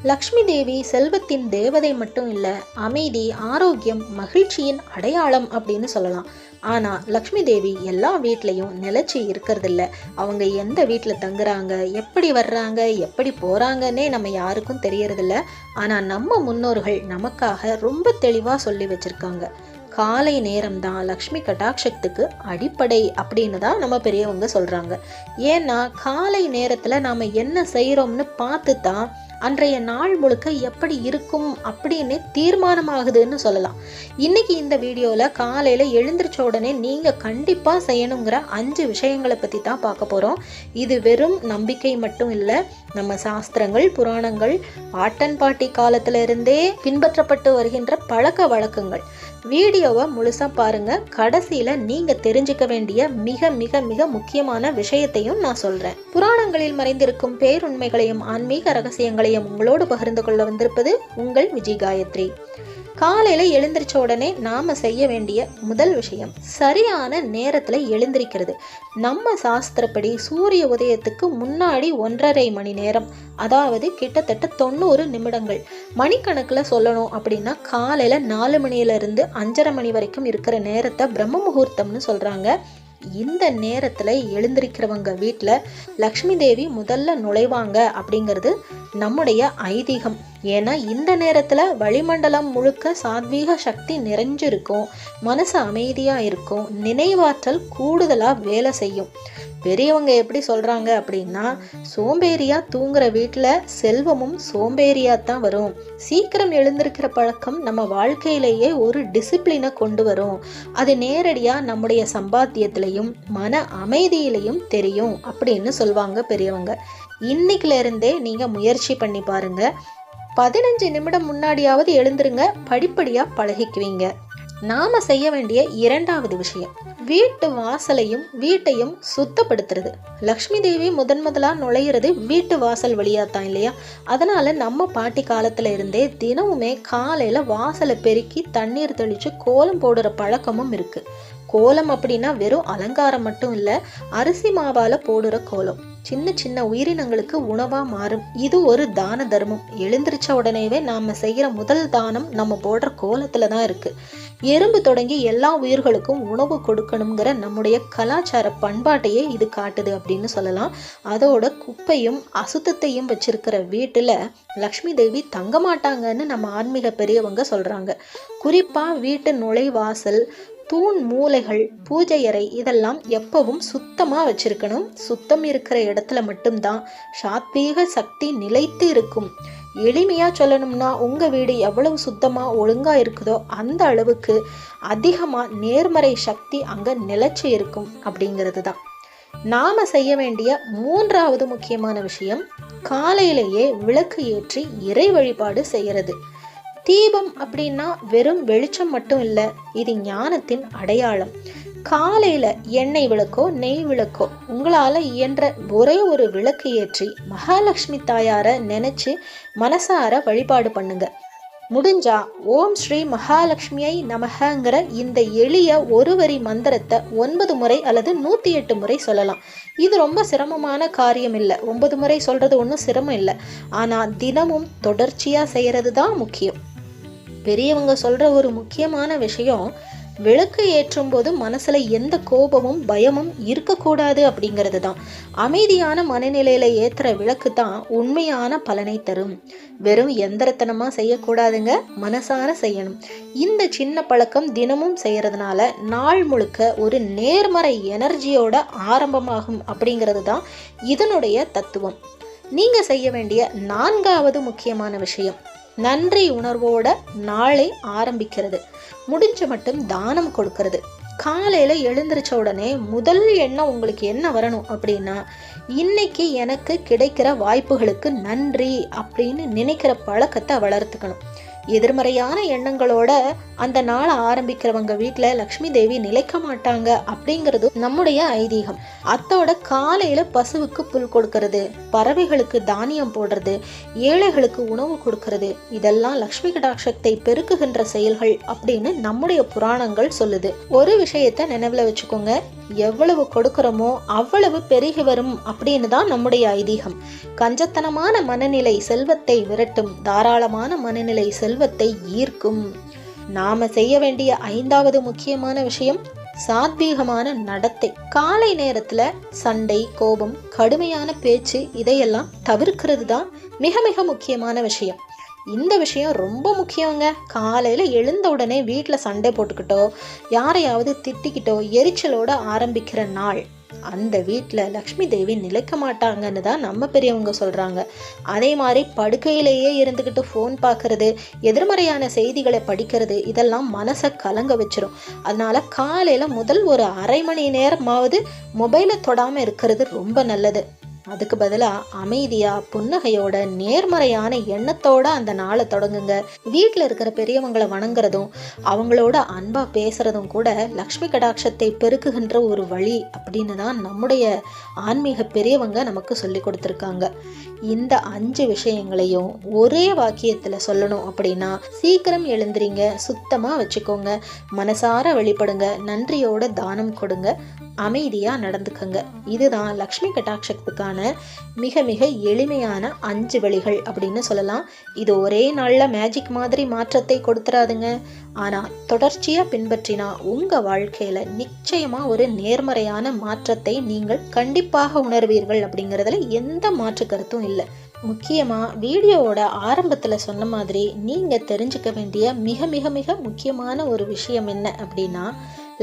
லக்ஷ்மி தேவி செல்வத்தின் தேவதை மட்டும் இல்லை, அமைதி, ஆரோக்கியம், மகிழ்ச்சியின் அடையாளம் அப்படின்னு சொல்லலாம். ஆனால் லக்ஷ்மி தேவி எல்லா வீட்லேயும் நிலைச்சி இருக்கிறதில்ல. அவங்க எந்த வீட்டில் தங்குறாங்க, எப்படி வர்றாங்க, எப்படி போகிறாங்கன்னே நம்ம யாருக்கும் தெரியறதில்ல. ஆனால் நம்ம முன்னோர்கள் நமக்காக ரொம்ப தெளிவாக சொல்லி வச்சுருக்காங்க. காலை நேரம் தான் லக்ஷ்மி கடாட்சத்துக்கு அடிப்படை அப்படின்னு தான் நம்ம பெரியவங்க சொல்கிறாங்க. ஏன்னா காலை நேரத்தில் நாம் என்ன செய்கிறோம்னு பார்த்து தான் அன்றைய நாள் முழுக்க எப்படி இருக்கும் அப்படின்னு தீர்மானமாகுதுன்னு சொல்லலாம். இன்னைக்கு இந்த வீடியோவில் காலையில் எழுந்திரிச்ச உடனே நீங்கள் கண்டிப்பாக செய்யணுங்கிற 5 விஷயங்களை பற்றி தான் பார்க்க போகிறோம். இது வெறும் நம்பிக்கை மட்டும் இல்லை, நம்ம சாஸ்திரங்கள், புராணங்கள், பாட்டன் பாட்டி காலத்துல இருந்தே பின்பற்றப்பட்டு வருகின்ற பழக்க வழக்கங்கள். வீடியோவை முழுசா பாருங்க. கடைசியில நீங்க தெரிஞ்சுக்க வேண்டிய மிக மிக மிக முக்கியமான விஷயத்தையும் நான் சொல்றேன். புராணங்களில் மறைந்திருக்கும் பேருண்மைகளையும் ஆன்மீக ரகசியங்களையும் உங்களோடு பகிர்ந்து கொள்ள வந்திருப்பது உங்கள் விஜய் காயத்ரி. காலையில எழுந்திரிச்ச உடனே நாம செய்ய வேண்டிய முதல் விஷயம் சரியான நேரத்துல எழுந்திரிக்கிறது. நம்ம சாஸ்திரப்படி சூரிய உதயத்துக்கு முன்னாடி 1.5 மணி நேரம், அதாவது கிட்டத்தட்ட 90 நிமிடங்கள். மணிக்கணக்கில் சொல்லணும் அப்படின்னா காலையில 4 மணியிலிருந்து 5:30 மணி வரைக்கும் இருக்கிற நேரத்தை பிரம்ம முகூர்த்தம்னு சொல்றாங்க. இந்த நேரத்துல எழுந்திருக்கிறவங்க வீட்டுல லக்ஷ்மி தேவி முதல்ல நுழைவாங்க அப்படிங்கிறது நம்முடைய ஐதீகம். ஏன்னா இந்த நேரத்துல வளிமண்டலம் முழுக்க சாத்வீக சக்தி நிறைஞ்சிருக்கும், மனசு அமைதியா இருக்கும், நினைவாற்றல் கூடுதலா வேலை செய்யும். பெரியவங்க எப்படி சொல்றாங்க அப்படின்னா, சோம்பேறியா தூங்குற வீட்டுல செல்வமும் சோம்பேறியா தான் வரும். சீக்கிரம் எழுந்திருக்கிற பழக்கம் நம்ம வாழ்க்கையிலேயே ஒரு டிசிப்ளினை கொண்டு வரும். அது நேரடியா நம்முடைய சம்பாத்தியத்திலையும் மன அமைதியிலையும் தெரியும் அப்படின்னு சொல்லுவாங்க பெரியவங்க. இன்னைக்குல இருந்தே நீங்க முயற்சி பண்ணி பாருங்க. 15 நிமிடம் முன்னாடியாவது எழுந்துருங்க, படிப்படியா பழகிக்குவீங்க. நாம செய்ய வேண்டிய 2வது விஷயம் வீட்டு வாசலையும் வீட்டையும் சுத்தப்படுத்துறது. லக்ஷ்மி தேவி முதலா நுழையிறது வீட்டு வாசல் வழியா தான் இல்லையா? அதனால நம்ம பாட்டி காலத்துல இருந்தே தினமுமே காலையில வாசலை பெருக்கி தண்ணீர் தெளிச்சு கோலம் போடுற பழக்கமும் இருக்கு. கோலம் அப்படின்னா வெறும் அலங்காரம் மட்டும் இல்ல, அரிசி மாவால போடுற கோலம் சின்ன சின்ன உயிரினங்களுக்கு உணவா மாறும். இது ஒரு தான தர்மம். எழுந்திரிச்ச உடனேவே நாம செய்யற முதல் தானம் நம்ம போடுற கோலத்துல தான் இருக்கு. எறும்பு தொடங்கி எல்லா உயிர்களுக்கும் உணவு கொடுக்கணுங்கிற நம்முடைய கலாச்சார பண்பாட்டையே இது காட்டுது அப்படின்னு சொல்லலாம். அதோட குப்பையும் அசுத்தத்தையும் வச்சிருக்கிற வீட்டுல லக்ஷ்மி தேவி தங்க மாட்டாங்கன்னு நம்ம ஆன்மீக பெரியவங்க சொல்றாங்க. குறிப்பா வீட்டு நுழைவாசல், தூண் மூலைகள், பூஜை அறை இதெல்லாம் எப்பவும் சுத்தமா வச்சிருக்கணும். சுத்தம் இருக்கிற இடத்துல மட்டும்தான் சாத்வீக சக்தி நிலைத்து இருக்கும். எளிமையா சொல்லணும்னா, உங்க வீடு எவ்வளவு சுத்தமா ஒழுங்கா இருக்குதோ அந்த அளவுக்கு அதிகமா நேர்மறை சக்தி அங்க நிலைச்சு இருக்கும் அப்படிங்கிறது தான். நாம செய்ய வேண்டிய 3வது முக்கியமான விஷயம் காலையிலேயே விளக்கு ஏற்றி இறை வழிபாடு செய்யறது. தீபம் அப்படின்னா வெறும் வெளிச்சம் மட்டும் இல்லை, இது ஞானத்தின் அடையாளம். காலையில எண்ணெய் விளக்கோ நெய் விளக்கோ உங்களால இயன்ற ஒரே ஒரு விளக்கு ஏற்றி மகாலட்சுமி தாயார நினைச்சு மனசார வழிபாடு பண்ணுங்க. முடிஞ்சா ஓம் ஸ்ரீ மகாலட்சுமியை நமகங்கிற இந்த எளிய ஒரு வரி மந்திரத்தை 9 முறை அல்லது 108 முறை சொல்லலாம். இது ரொம்ப சிரமமான காரியம் இல்லை. 9 முறை சொல்றது ஒன்றும் சிரமம் இல்லை. ஆனா தினமும் தொடர்ச்சியா செய்யறது தான் முக்கியம். பெரியவங்க சொல்ற ஒரு முக்கியமான விஷயம், விளக்கு ஏற்றும் போது மனசுல எந்த கோபமும் பயமும் இருக்கக்கூடாது அப்படிங்கிறது தான். அமைதியான மனநிலையில ஏத்துற விளக்கு தான் உண்மையான பலனை தரும். வெறும் எந்திரத்தனமா செய்யக்கூடாதுங்க, மனசார செய்யணும். இந்த சின்ன பழக்கம் தினமும் செய்யறதுனால நாள் முழுக்க ஒரு நேர்மறை எனர்ஜியோட ஆரம்பமாகும் அப்படிங்கிறது தான் இதனுடைய தத்துவம். நீங்க செய்ய வேண்டிய 4வது முக்கியமான விஷயம் நன்றி உணர்வோட நாளை ஆரம்பிக்கிறது. முடிஞ்ச மட்டும் தானம் கொடுக்கறது. காலையில எழுந்திரிச்ச உடனே முதல் எண்ணம் உங்களுக்கு என்ன வரணும் அப்படின்னா, இன்னைக்கு எனக்கு கிடைக்கிற வாய்ப்புகளுக்கு நன்றி அப்படின்னு நினைக்கிற பழக்கத்தை வளர்த்துக்கணும். எதிர்மறையான எண்ணங்களோட அந்த நாளை ஆரம்பிக்கிறவங்க வீட்டுல லக்ஷ்மி தேவி நிலைக்க மாட்டாங்க அப்படிங்கிறது நம்முடைய ஐதீகம். அத்தோட காலையில பசுவுக்கு புல் கொடுக்கறது, பறவைகளுக்கு தானியம் போடுறது, ஏழைகளுக்கு உணவு கொடுக்கறது, இதெல்லாம் லக்ஷ்மி கடாட்சத்தை பெருக்குகின்ற செயல்கள் அப்படின்னு நம்முடைய புராணங்கள் சொல்லுது. ஒரு விஷயத்த நினைவுல வச்சுக்கோங்க, எவ்வளவு கொடுக்கிறோமோ அவ்வளவு பெருகி வரும் அப்படின்னு தான் நம்முடைய ஐதீகம். கஞ்சத்தனமான மனநிலை செல்வத்தை விரட்டும், தாராளமான மனநிலை செல்வத்தை ஈர்க்கும். நாம செய்ய வேண்டிய 5வது முக்கியமான விஷயம் சாத்வீகமான நடத்தை. காலை நேரத்துல சண்டை, கோபம், கடுமையான பேச்சு இதையெல்லாம் தவிர்க்கிறது தான் மிக மிக முக்கியமான விஷயம். இந்த விஷயம் ரொம்ப முக்கியங்க. காலையில எழுந்த உடனே வீட்டில் சண்டை போட்டுக்கிட்டோ யாரையாவது திட்டிக்கிட்டோ எரிச்சலோட ஆரம்பிக்கிற நாள் அந்த வீட்டில் லக்ஷ்மி தேவி நிலைக்க மாட்டாங்கன்னு தான் நம்ம பெரியவங்க சொல்றாங்க. அதே மாதிரி படுக்கையிலேயே இருந்துக்கிட்டு ஃபோன் பார்க்கறது, எதிர்மறையான செய்திகளை படிக்கிறது, இதெல்லாம் மனசை கலங்க வச்சிரும். அதனால காலையில முதல் ஒரு அரை மணி நேரமாவது மொபைலை தொடாம இருக்கிறது ரொம்ப நல்லது. அதுக்கு பதிலாக அமைதியாக புன்னகையோட நேர்மறையான எண்ணத்தோட அந்த நாளை தொடங்குங்க. வீட்டில் இருக்கிற பெரியவங்களை வணங்குறதும் அவங்களோட அன்பா பேசுறதும் கூட லக்ஷ்மி கடாட்சத்தை பெருக்குகின்ற ஒரு வழி அப்படின்னு தான் நம்முடைய ஆன்மீக பெரியவங்க நமக்கு சொல்லி கொடுத்துருக்காங்க. இந்த 5 விஷயங்களையும் ஒரே வாக்கியத்தில் சொல்லணும் அப்படின்னா, சீக்கிரம் எழுந்திரிங்க, சுத்தமாக வச்சுக்கோங்க, மனசார வெளிப்படுங்க, நன்றியோட தானம் கொடுங்க, அமைதியாக நடந்துக்கங்க. இதுதான் லக்ஷ்மி கடாட்சத்துக்கான மிக மிக எளிமையான 5 வழிகள் அப்படின்னு சொல்லலாம். இது ஒரே நாளில் மேஜிக் மாதிரி மாற்றத்தை கொடுத்துறாதுங்க. ஆனால் தொடர்ச்சியாக பின்பற்றினா உங்கள் வாழ்க்கையில் நிச்சயமாக ஒரு நேர்மறையான மாற்றத்தை நீங்கள் கண்டிப்பாக உணர்வீர்கள் அப்படிங்கிறதுல எந்த மாற்று கருத்தும் இல்லை. முக்கியமாக வீடியோவோட ஆரம்பத்தில் சொன்ன மாதிரி நீங்கள் தெரிஞ்சுக்க வேண்டிய மிக மிக மிக முக்கியமான ஒரு விஷயம் என்ன அப்படின்னா,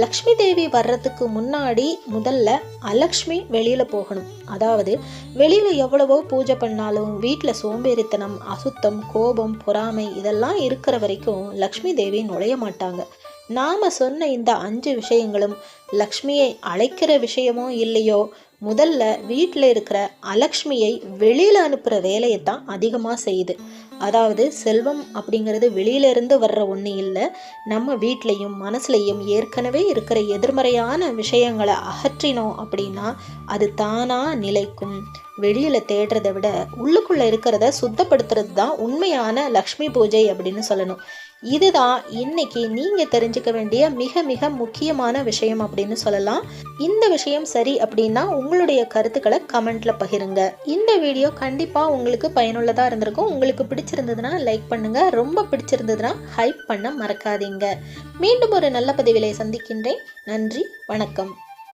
லக்ஷ்மி தேவி வர்றதுக்கு முன்னாடி முதல்ல அலக்ஷ்மி வெளியில போகணும். அதாவது வெளியில எவ்வளவோ பூஜை பண்ணாலும் வீட்டில் சோம்பேறித்தனம், அசுத்தம், கோபம், பொறாமை இதெல்லாம் இருக்கிற வரைக்கும் லக்ஷ்மி தேவி நுழைய மாட்டாங்க. நாம சொன்ன இந்த 5 விஷயங்களும் லக்ஷ்மியை அழைக்கிற விஷயமோ இல்லையோ, முதல்ல வீட்டில் இருக்கிற அலக்ஷ்மியை வெளியில அனுப்புற வேலையை தான் அதிகமாக செய்யுது. அதாவது செல்வம் அப்படிங்கிறது வெளியிலிருந்து வர்ற ஒன்று இல்லை, நம்ம வீட்லையும் மனசுலையும் ஏற்கனவே இருக்கிற எதிர்மறையான விஷயங்களை அகற்றினோம் அப்படின்னா அது தானா நிலைக்கும். வெளியில தேடுறதை விட உள்ளுக்குள்ள இருக்கிறத சுத்தப்படுத்துறது தான் உண்மையான லக்ஷ்மி பூஜை அப்படின்னு சொல்லணும். இதுதான் இன்னைக்கு நீங்க தெரிஞ்சுக்க வேண்டிய மிக மிக முக்கியமான விஷயம் அப்படின்னு சொல்லலாம். இந்த விஷயம் சரி அப்படின்னா உங்களுடைய கருத்துக்களை கமெண்ட்ல பகிருங்க. இந்த வீடியோ கண்டிப்பா உங்களுக்கு பயனுள்ளதா இருந்திருக்கும். உங்களுக்கு பிடிச்சிருந்ததுன்னா லைக் பண்ணுங்க, ரொம்ப பிடிச்சிருந்ததுன்னா ஹைப் பண்ண மறக்காதீங்க. மீண்டும் ஒரு நல்ல பதிவிலை சந்திக்கின்றேன். நன்றி, வணக்கம்.